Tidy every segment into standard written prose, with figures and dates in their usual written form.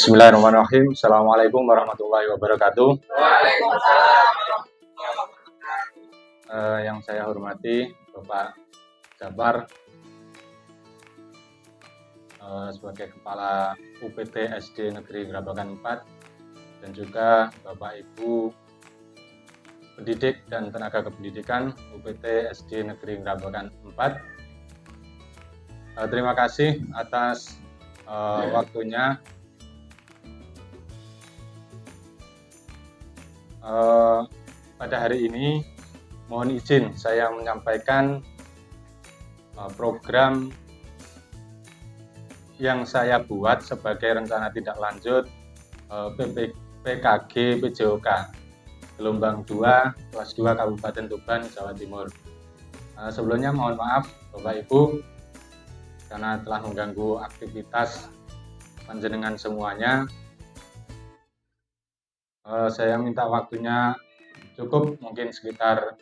Bismillahirrahmanirrahim. Assalamualaikum warahmatullahi wabarakatuh. Yang saya hormati Bapak Jabar sebagai Kepala UPT SD Negeri Grabagan 4 dan juga Bapak Ibu pendidik dan tenaga kependidikan UPT SD Negeri Grabagan 4. Terima kasih atas waktunya. Pada hari ini mohon izin saya menyampaikan program yang saya buat sebagai rencana tindak lanjut PKG PJOK gelombang 2 kelas 2 Kabupaten Tuban, Jawa Timur. Sebelumnya mohon maaf Bapak Ibu karena telah mengganggu aktivitas panjenengan semuanya. Saya minta waktunya cukup, mungkin sekitar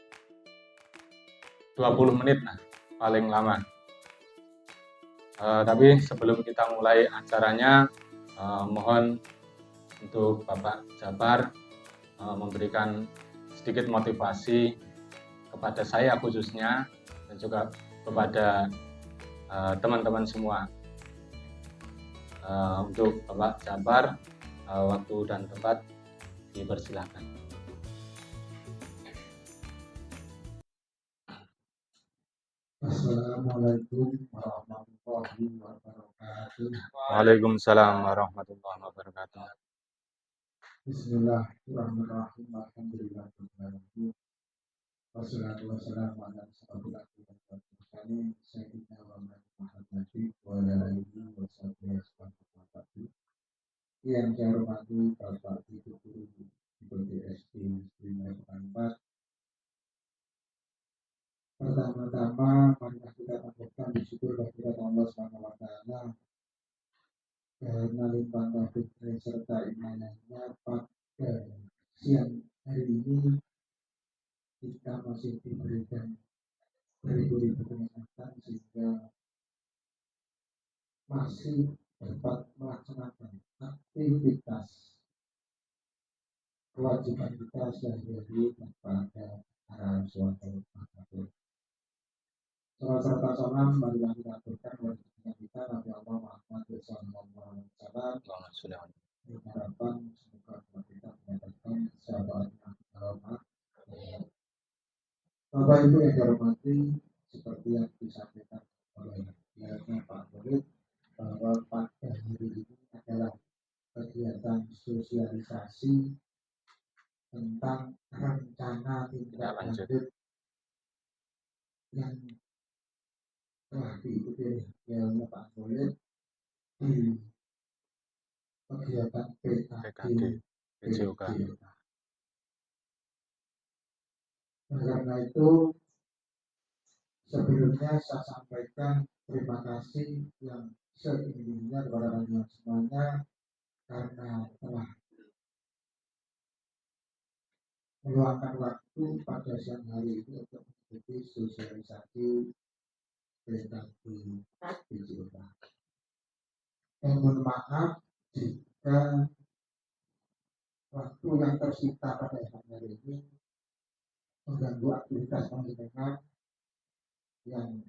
20 menit paling lama. Tapi sebelum kita mulai acaranya, mohon untuk Bapak Jabar memberikan sedikit motivasi kepada saya khususnya dan juga kepada teman-teman semua. Untuk Bapak Jabar, waktu dan tempat dipersilakan. Assalamualaikum warahmatullahi wabarakatuh. Waalaikumsalam warahmatullahi wabarakatuh. Bismillahirrahmanirrahim. Alhamdulillahirrahmanirrahim. Wassalatu wassalamu ala asyrofil anbiya'i wal mursalin sayyidina Muhammadin wa ala alihi wa sahbihi wasallam. Yang saya hormati Bapak Ibu guru di SD Negeri Grabagan 4. Pertama-tama marilah kita panjatkan bersyukur kepada Allah Subhanahu wa taala karena limpah taufik serta inayahnya pada siang hari ini kita masih diberikan beribu-ribu kenikmatan sehingga masih dapat melaksanakan aktivitas kewajiban kita sehari-hari tanpa ada arahan suatu apapun. Salat serta salam marilah kita aturkan kepada kita Nabi Allah Muhammad sallallahu alaihi wasallam. Harapan semoga kita mendapatkan syafaatnya Allah. Bapak Ibu yang dihormati, seperti yang disampaikan oleh Pak Murid bahwa pada hari ini adalah kegiatan sosialisasi tentang rencana tindak lanjut yang telah diikuti oleh Pak Murid di kegiatan PKG PJOK. Karena itu sebelumnya saya sampaikan terima kasih yang setinggi-tingginya kepada kalian semuanya karena telah meluangkan waktu pada siang hari ini untuk mengikuti sosialisasi PKG PJOK. Mohon maaf jika waktu yang tersita pada siang hari ini mengganggu aktivitas panjenengan yang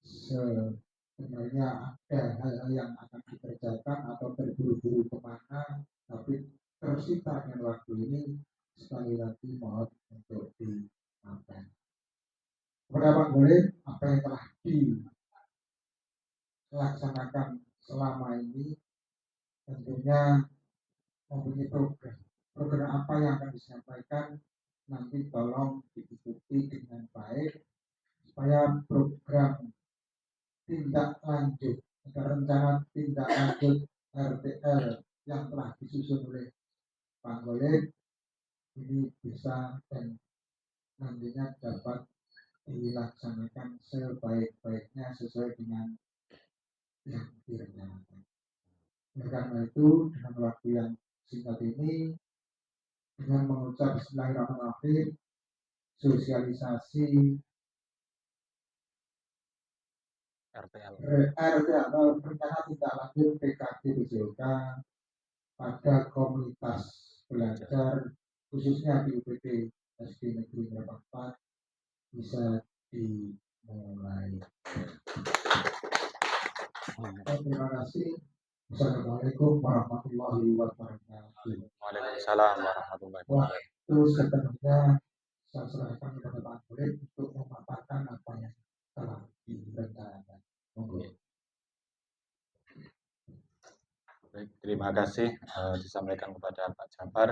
sebenarnya ada hal-hal yang akan dikerjakan atau terburu-buru kemana, tapi tersita dengan waktu ini sekali lagi mohon untuk dimaafkan. Kepada Pak Murid, apa yang telah dilaksanakan selama ini tentunya mempunyai program apa yang akan disampaikan nanti tolong diikuti dengan baik supaya program tindak lanjut atau rencana tindak lanjut RTL yang telah disusun oleh Pak Murid ini bisa dan nantinya dapat dilaksanakan sebaik-baiknya sesuai dengan yang direncanakan. Karena itu dengan waktu yang singkat ini dengan mengucap Bismillahirrahmanirrahim, sosialisasi RTL. RTL rencana tindak lanjut PKG BJK pada komunitas belajar khususnya di UPT SD Negeri Merak 4 bisa dimulai. Terima kasih. Assalamualaikum warahmatullahi wabarakatuh. Waalaikumsalam warahmatullahi wabarakatuh. Waktu sepenuhnya saya serahkan kepada Pak Murid untuk memaparkan apa yang telah direncanakan. Baik, terima kasih disampaikan kepada Pak Jafar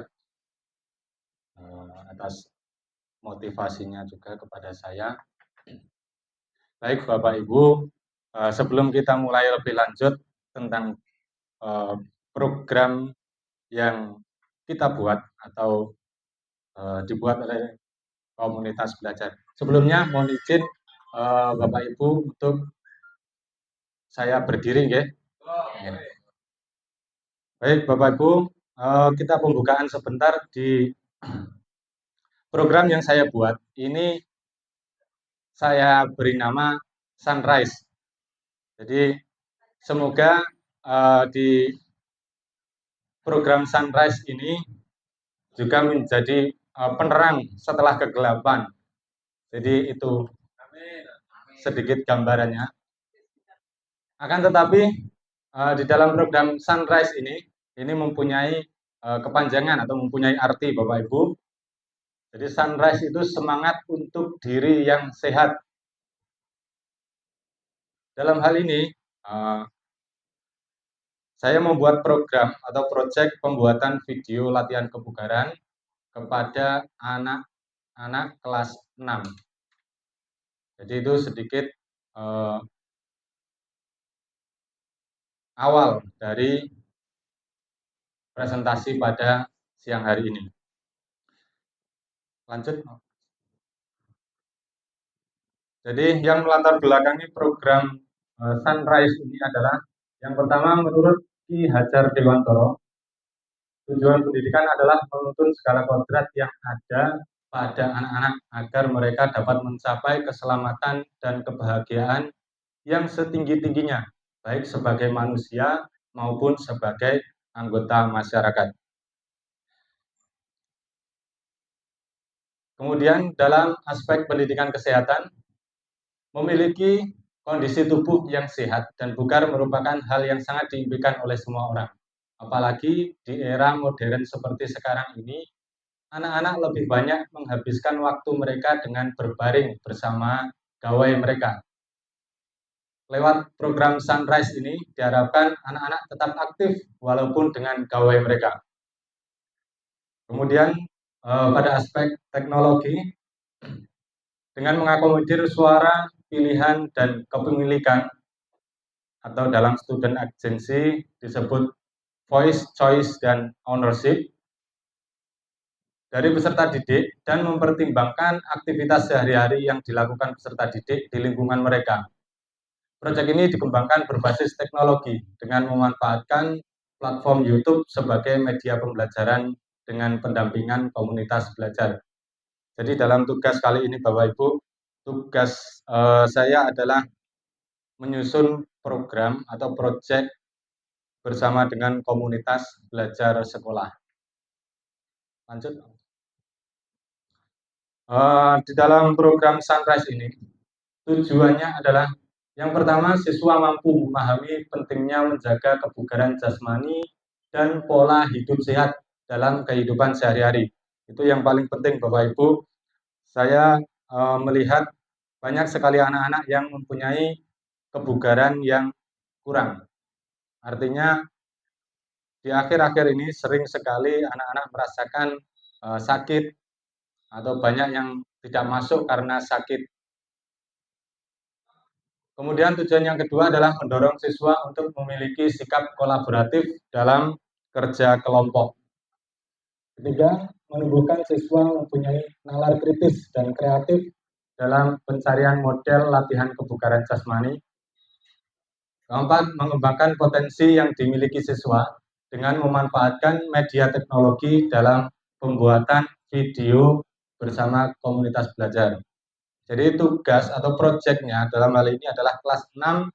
atas motivasinya juga kepada saya. Baik Bapak Ibu, sebelum kita mulai lebih lanjut tentang program yang kita buat atau dibuat oleh komunitas belajar. Sebelumnya mohon izin Bapak Ibu untuk saya berdiri, ya. Baik Bapak Ibu, kita pembukaan sebentar di program yang saya buat. Ini saya beri nama Sunrise. Jadi semoga di program Sunrise ini juga menjadi penerang setelah kegelapan. Jadi itu sedikit gambarannya. Akan tetapi di dalam program Sunrise ini mempunyai kepanjangan atau mempunyai arti Bapak Ibu. Jadi Sunrise itu semangat untuk diri yang sehat. Dalam hal ini saya membuat program atau proyek pembuatan video latihan kebugaran kepada anak-anak kelas 6. Jadi itu sedikit awal dari presentasi pada siang hari ini. Lanjut. Jadi yang melatar belakangi program Sunrise ini adalah yang pertama menurut Ki Hajar Dewantoro, tujuan pendidikan adalah menuntun segala kodrat yang ada pada anak-anak agar mereka dapat mencapai keselamatan dan kebahagiaan yang setinggi-tingginya, baik sebagai manusia maupun sebagai anggota masyarakat. Kemudian dalam aspek pendidikan kesehatan, memiliki kondisi tubuh yang sehat dan bugar merupakan hal yang sangat diimpikan oleh semua orang. Apalagi di era modern seperti sekarang ini, anak-anak lebih banyak menghabiskan waktu mereka dengan berbaring bersama gawai mereka. Lewat program Sunrise ini diharapkan anak-anak tetap aktif walaupun dengan gawai mereka. Kemudian pada aspek teknologi, dengan mengakomodir suara, pilihan, dan kepemilikan atau dalam student agency disebut voice, choice, dan ownership dari peserta didik dan mempertimbangkan aktivitas sehari-hari yang dilakukan peserta didik di lingkungan mereka. Proyek ini dikembangkan berbasis teknologi dengan memanfaatkan platform YouTube sebagai media pembelajaran dengan pendampingan komunitas belajar. Jadi dalam tugas kali ini Bapak Ibu, tugas saya adalah menyusun program atau proyek bersama dengan komunitas belajar sekolah. Lanjut. Di dalam program Sunrise ini, tujuannya adalah yang pertama, siswa mampu memahami pentingnya menjaga kebugaran jasmani dan pola hidup sehat dalam kehidupan sehari-hari. Itu yang paling penting Bapak Ibu. Saya melihat banyak sekali anak-anak yang mempunyai kebugaran yang kurang. Artinya di akhir-akhir ini sering sekali anak-anak merasakan sakit atau banyak yang tidak masuk karena sakit. Kemudian tujuan yang kedua adalah mendorong siswa untuk memiliki sikap kolaboratif dalam kerja kelompok. Ketiga, menumbuhkan siswa mempunyai nalar kritis dan kreatif dalam pencarian model latihan kebugaran jasmani. Keempat, mengembangkan potensi yang dimiliki siswa dengan memanfaatkan media teknologi dalam pembuatan video bersama komunitas belajar. Jadi tugas atau proyeknya dalam hal ini adalah kelas 6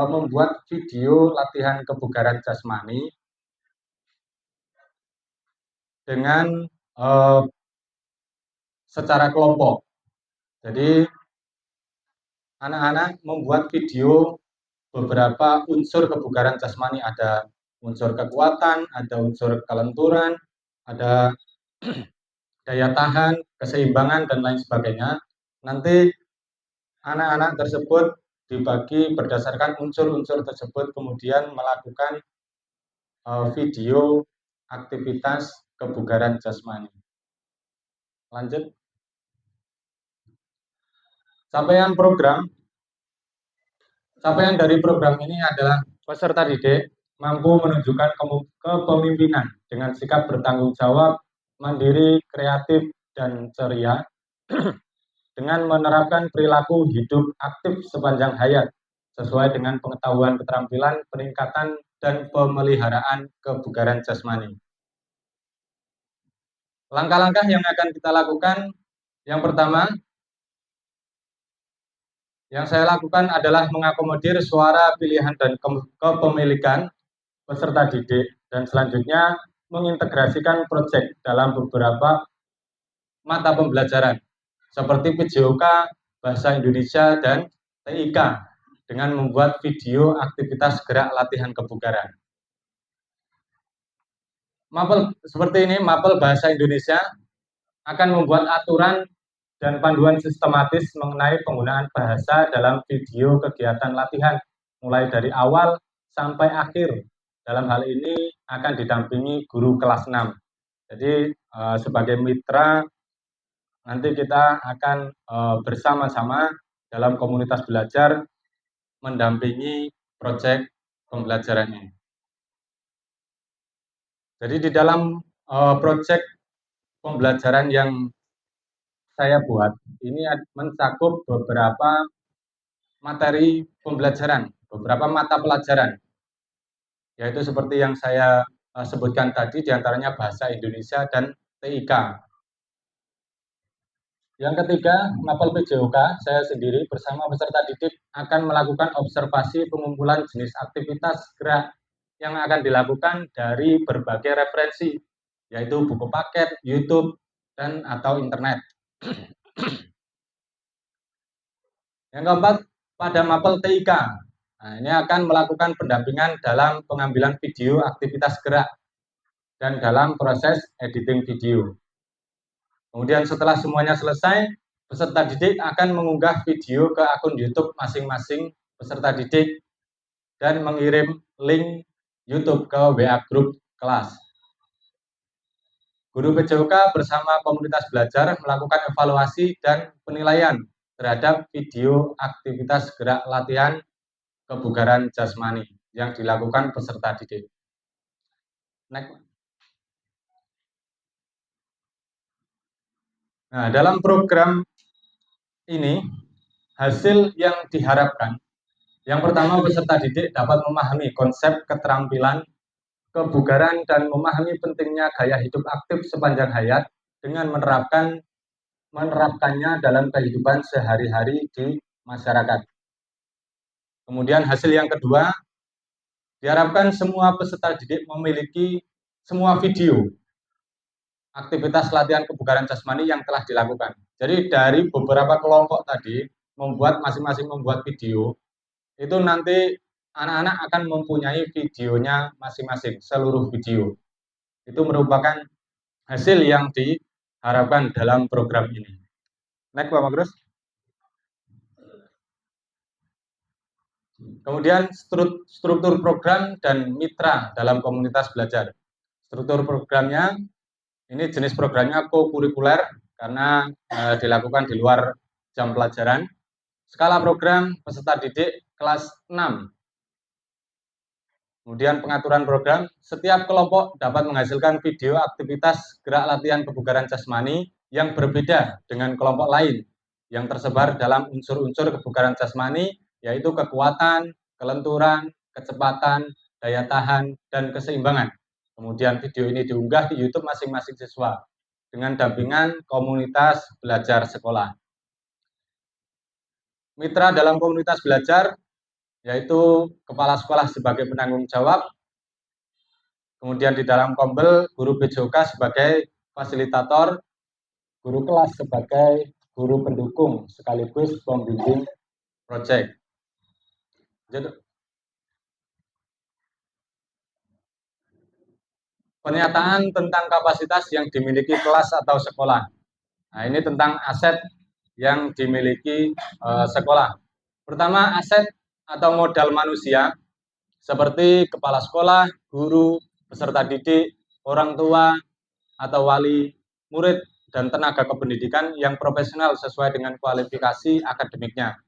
membuat video latihan kebugaran jasmani dengan secara kelompok. Jadi anak-anak membuat video beberapa unsur kebugaran jasmani, ada unsur kekuatan, ada unsur kelenturan, ada daya tahan, keseimbangan, dan lain sebagainya. Nanti anak-anak tersebut dibagi berdasarkan unsur-unsur tersebut, kemudian melakukan video aktivitas kebugaran jasmani. Lanjut. Capaian dari program ini adalah peserta didik mampu menunjukkan kepemimpinan dengan sikap bertanggung jawab, mandiri, kreatif, dan ceria dengan menerapkan perilaku hidup aktif sepanjang hayat sesuai dengan pengetahuan, keterampilan, peningkatan, dan pemeliharaan kebugaran jasmani. Langkah-langkah yang akan kita lakukan, yang pertama, yang saya lakukan adalah mengakomodir suara, pilihan, dan kepemilikan peserta didik, dan selanjutnya mengintegrasikan proyek dalam beberapa mata pembelajaran seperti PJOK, Bahasa Indonesia, dan TIK dengan membuat video aktivitas gerak latihan kebugaran. Mapel seperti ini, mapel Bahasa Indonesia akan membuat aturan dan panduan sistematis mengenai penggunaan bahasa dalam video kegiatan latihan, mulai dari awal sampai akhir. Dalam hal ini akan didampingi guru kelas 6. Jadi sebagai mitra, nanti kita akan bersama-sama dalam komunitas belajar mendampingi proyek pembelajaran ini. Jadi di dalam proyek pembelajaran yang saya buat ini mencakup beberapa materi pembelajaran, beberapa mata pelajaran, yaitu seperti yang saya sebutkan tadi, diantaranya Bahasa Indonesia dan TIK. Yang ketiga, mapel PJOK, saya sendiri bersama peserta didik akan melakukan observasi pengumpulan jenis aktivitas gerak yang akan dilakukan dari berbagai referensi, yaitu buku paket, YouTube, dan atau internet. Yang keempat, pada mapel TIK, nah, ini akan melakukan pendampingan dalam pengambilan video aktivitas gerak dan dalam proses editing video. Kemudian setelah semuanya selesai, peserta didik akan mengunggah video ke akun YouTube masing-masing peserta didik dan mengirim link YouTube ke WA Group kelas. Guru PJOK bersama komunitas belajar melakukan evaluasi dan penilaian terhadap video aktivitas gerak latihan kebugaran jasmani yang dilakukan peserta didik. Next. Nah, dalam program ini, hasil yang diharapkan, yang pertama peserta didik dapat memahami konsep keterampilan kebugaran dan memahami pentingnya gaya hidup aktif sepanjang hayat dengan menerapkannya dalam kehidupan sehari-hari di masyarakat. Kemudian hasil yang kedua, diharapkan semua peserta didik memiliki semua video aktivitas latihan kebugaran jasmani yang telah dilakukan. Jadi dari beberapa kelompok tadi masing-masing membuat video, itu nanti anak-anak akan mempunyai videonya masing-masing, seluruh video. Itu merupakan hasil yang diharapkan dalam program ini. Next, Pak Magrus. Kemudian struktur program dan mitra dalam komunitas belajar. Struktur programnya, ini jenis programnya co-kurikuler karena dilakukan di luar jam pelajaran. Skala program peserta didik kelas 6. Kemudian pengaturan program, setiap kelompok dapat menghasilkan video aktivitas gerak latihan kebugaran jasmani yang berbeda dengan kelompok lain yang tersebar dalam unsur-unsur kebugaran jasmani, yaitu kekuatan, kelenturan, kecepatan, daya tahan, dan keseimbangan. Kemudian video ini diunggah di YouTube masing-masing siswa dengan dampingan komunitas belajar sekolah. mitra dalam komunitas belajar, yaitu kepala sekolah sebagai penanggung jawab, kemudian di dalam Kombel, guru PJOK sebagai fasilitator, guru kelas sebagai guru pendukung sekaligus pembimbing proyek. Pernyataan tentang kapasitas yang dimiliki kelas atau sekolah. Nah, ini tentang aset yang dimiliki sekolah. Pertama, aset atau modal manusia seperti kepala sekolah, guru, peserta didik, orang tua, atau wali murid, dan tenaga kependidikan yang profesional sesuai dengan kualifikasi akademiknya.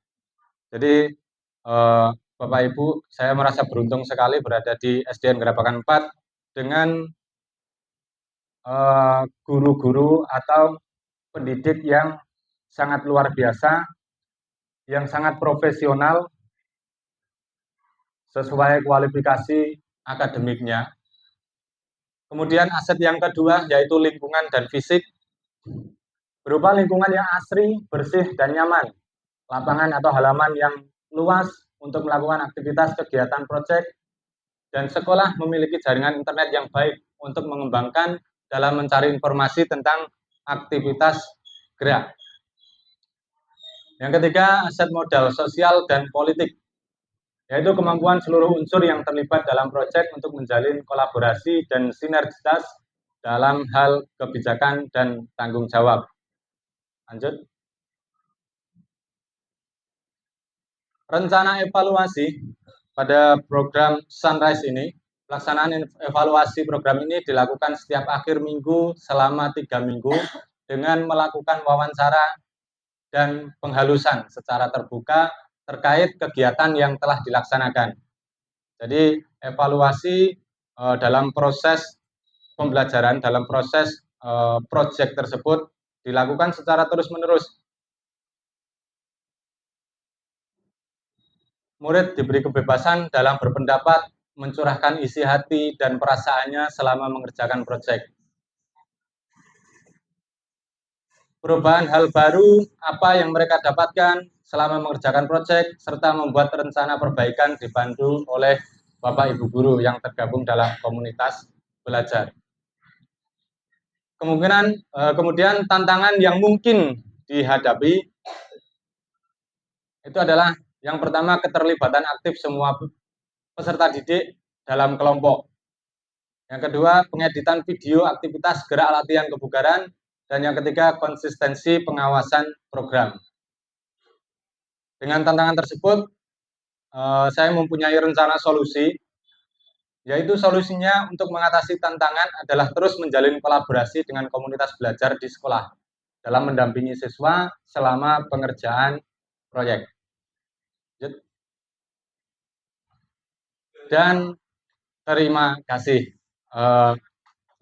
Jadi, Bapak Ibu, saya merasa beruntung sekali berada di SDN Gerabakan 4 dengan guru-guru atau pendidik yang sangat luar biasa, yang sangat profesional sesuai kualifikasi akademiknya. Kemudian aset yang kedua yaitu lingkungan dan fisik, berupa lingkungan yang asri, bersih, dan nyaman, lapangan atau halaman yang luas untuk melakukan aktivitas kegiatan proyek, dan sekolah memiliki jaringan internet yang baik untuk mengembangkan dalam mencari informasi tentang aktivitas gerak. Yang ketiga, aset modal sosial dan politik, yaitu kemampuan seluruh unsur yang terlibat dalam proyek untuk menjalin kolaborasi dan sinergitas dalam hal kebijakan dan tanggung jawab. Lanjut. Rencana evaluasi pada program Sunrise ini, pelaksanaan evaluasi program ini dilakukan setiap akhir minggu selama 3 minggu dengan melakukan wawancara dan penghalusan secara terbuka terkait kegiatan yang telah dilaksanakan. Jadi evaluasi dalam proses pembelajaran, dalam proses proyek tersebut dilakukan secara terus-menerus. Murid diberi kebebasan dalam berpendapat, mencurahkan isi hati dan perasaannya selama mengerjakan proyek. Perubahan hal baru, apa yang mereka dapatkan selama mengerjakan proyek, serta membuat rencana perbaikan dibantu oleh Bapak Ibu guru yang tergabung dalam komunitas belajar. Kemudian tantangan yang mungkin dihadapi itu adalah yang pertama, keterlibatan aktif semua peserta didik dalam kelompok. Yang kedua, pengeditan video aktivitas gerak latihan kebugaran. Dan yang ketiga, konsistensi pengawasan program. Dengan tantangan tersebut, saya mempunyai rencana solusi, yaitu solusinya untuk mengatasi tantangan adalah terus menjalin kolaborasi dengan komunitas belajar di sekolah dalam mendampingi siswa selama pengerjaan proyek. Dan terima kasih.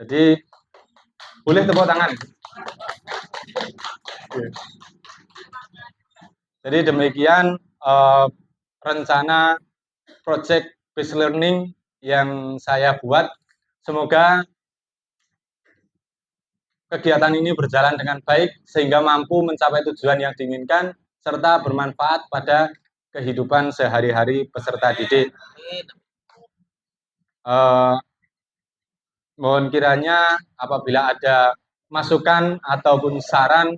Jadi boleh tepuk tangan. Jadi demikian rencana project based learning yang saya buat. Semoga kegiatan ini berjalan dengan baik sehingga mampu mencapai tujuan yang diinginkan serta bermanfaat pada kehidupan sehari-hari peserta didik. Mohon kiranya apabila ada masukan ataupun saran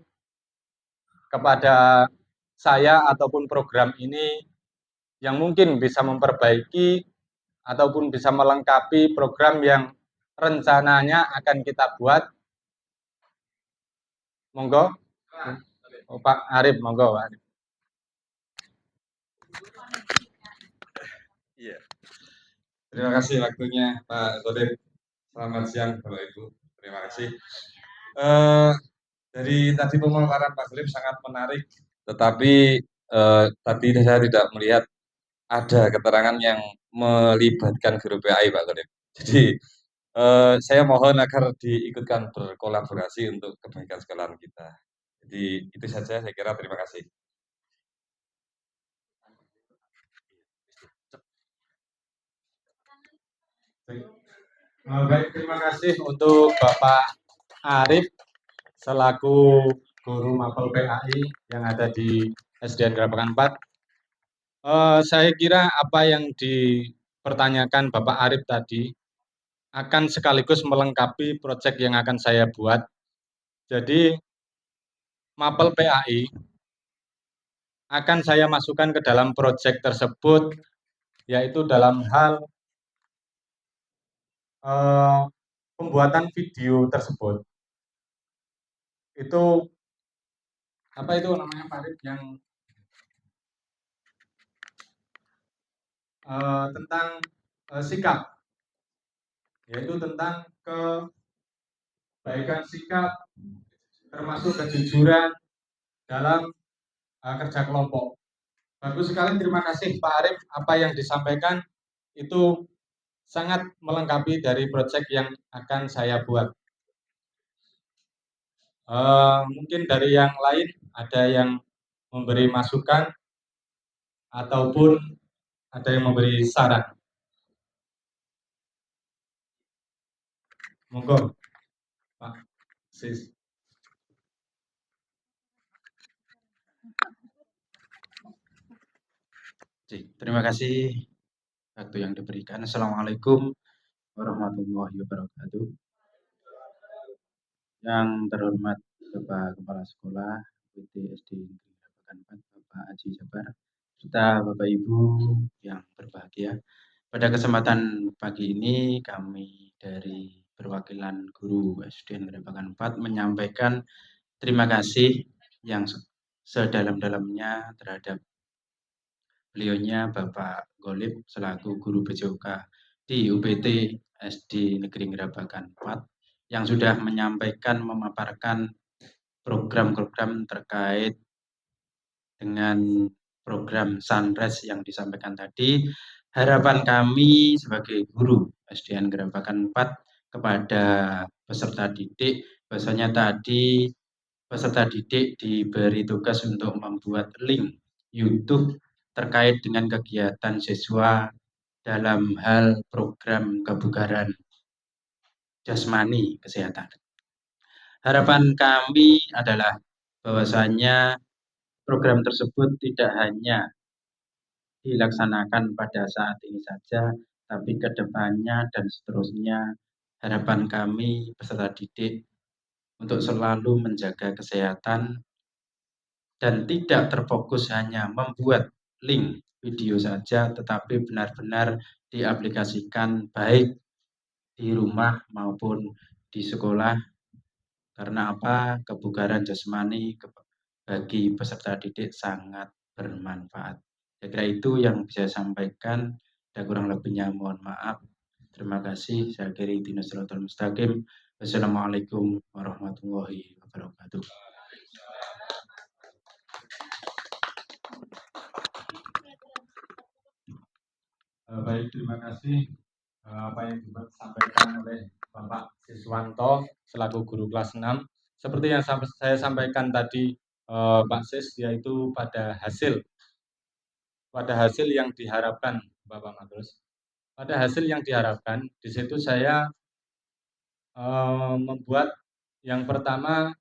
kepada saya ataupun program ini yang mungkin bisa memperbaiki ataupun bisa melengkapi program yang rencananya akan kita buat, monggo. Pak Arif, monggo Pak Arif. Iya. Terima kasih waktunya Pak Zolim. Selamat siang Bapak Ibu. Terima kasih. Dari tadi pemaparan Pak Zolim sangat menarik, tetapi tadi saya tidak melihat ada keterangan yang melibatkan guru PAI Pak Zolim. Jadi saya mohon agar diikutkan berkolaborasi untuk kebaikan sekolahan kita. Jadi itu saja saya kira, terima kasih. Baik, terima kasih untuk Bapak Arif selaku guru mapel PAI yang ada di SDN Gerabakan 4. Saya kira apa yang dipertanyakan Bapak Arif tadi akan sekaligus melengkapi proyek yang akan saya buat. Jadi mapel PAI akan saya masukkan ke dalam proyek tersebut, yaitu dalam hal pembuatan video tersebut. Itu apa itu namanya Pak Arif, yang tentang sikap, yaitu tentang kebaikan sikap, termasuk kejujuran dalam kerja kelompok. Bagus sekali, terima kasih Pak Arif. Apa yang disampaikan itu sangat melengkapi dari proyek yang akan saya buat. Mungkin dari yang lain ada yang memberi masukan ataupun ada yang memberi saran. Monggo, Pak Sis. Terima kasih waktu yang diberikan. Assalamualaikum warahmatullahi wabarakatuh. Yang terhormat Bapak Kepala Sekolah UPT SD Negeri Gerabakan 4, Bapak Haji Jabar, serta Bapak Ibu yang berbahagia. Pada kesempatan pagi ini kami dari perwakilan guru SDN Gerabakan 4 menyampaikan terima kasih yang sedalam-dalamnya terhadap beliaunya Bapak Golib selaku guru BJOK di UPT SD Negeri Gerabakan 4 yang sudah menyampaikan, memaparkan program-program terkait dengan program Sunrise yang disampaikan tadi. Harapan kami sebagai guru SDN Gerabakan 4 kepada peserta didik, bahwasanya tadi peserta didik diberi tugas untuk membuat link YouTube terkait dengan kegiatan siswa dalam hal program kebugaran jasmani kesehatan. Harapan kami adalah bahwasanya program tersebut tidak hanya dilaksanakan pada saat ini saja, tapi ke depannya dan seterusnya harapan kami peserta didik untuk selalu menjaga kesehatan dan tidak terfokus hanya membuat link video saja, tetapi benar-benar diaplikasikan baik di rumah maupun di sekolah. Karena apa? Kebugaran jasmani bagi peserta didik sangat bermanfaat. Saya kira itu yang bisa saya sampaikan. Ada kurang lebihnya mohon maaf. Terima kasih. Saya akhiri Ihdinas Shiratal Mustaqim. Wassalamualaikum warahmatullahi wabarakatuh. Baik, terima kasih apa yang disampaikan oleh Bapak Siswanto selaku guru kelas 6. Seperti yang saya sampaikan tadi Pak Sis, yaitu pada hasil yang diharapkan Bapak Matrus. Pada hasil yang diharapkan, di situ saya membuat yang pertama,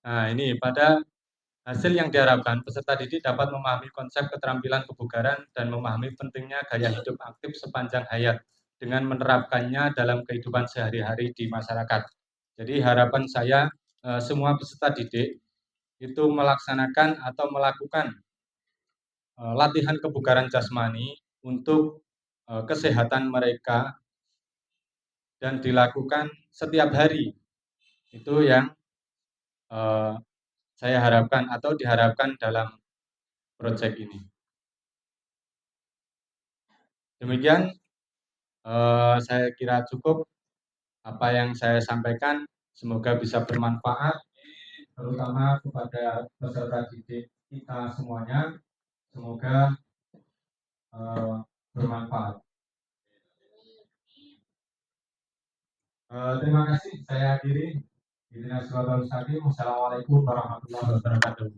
nah ini pada hasil yang diharapkan, peserta didik dapat memahami konsep keterampilan kebugaran dan memahami pentingnya gaya hidup aktif sepanjang hayat dengan menerapkannya dalam kehidupan sehari-hari di masyarakat. Jadi harapan saya semua peserta didik itu melaksanakan atau melakukan latihan kebugaran jasmani untuk kesehatan mereka dan dilakukan setiap hari. Itu yang saya harapkan atau diharapkan dalam proyek ini. Demikian saya kira cukup apa yang saya sampaikan. Semoga bisa bermanfaat, terutama kepada peserta didik kita semuanya. Semoga bermanfaat. Terima kasih. Saya akhiri. Assalamualaikum warahmatullahi wabarakatuh.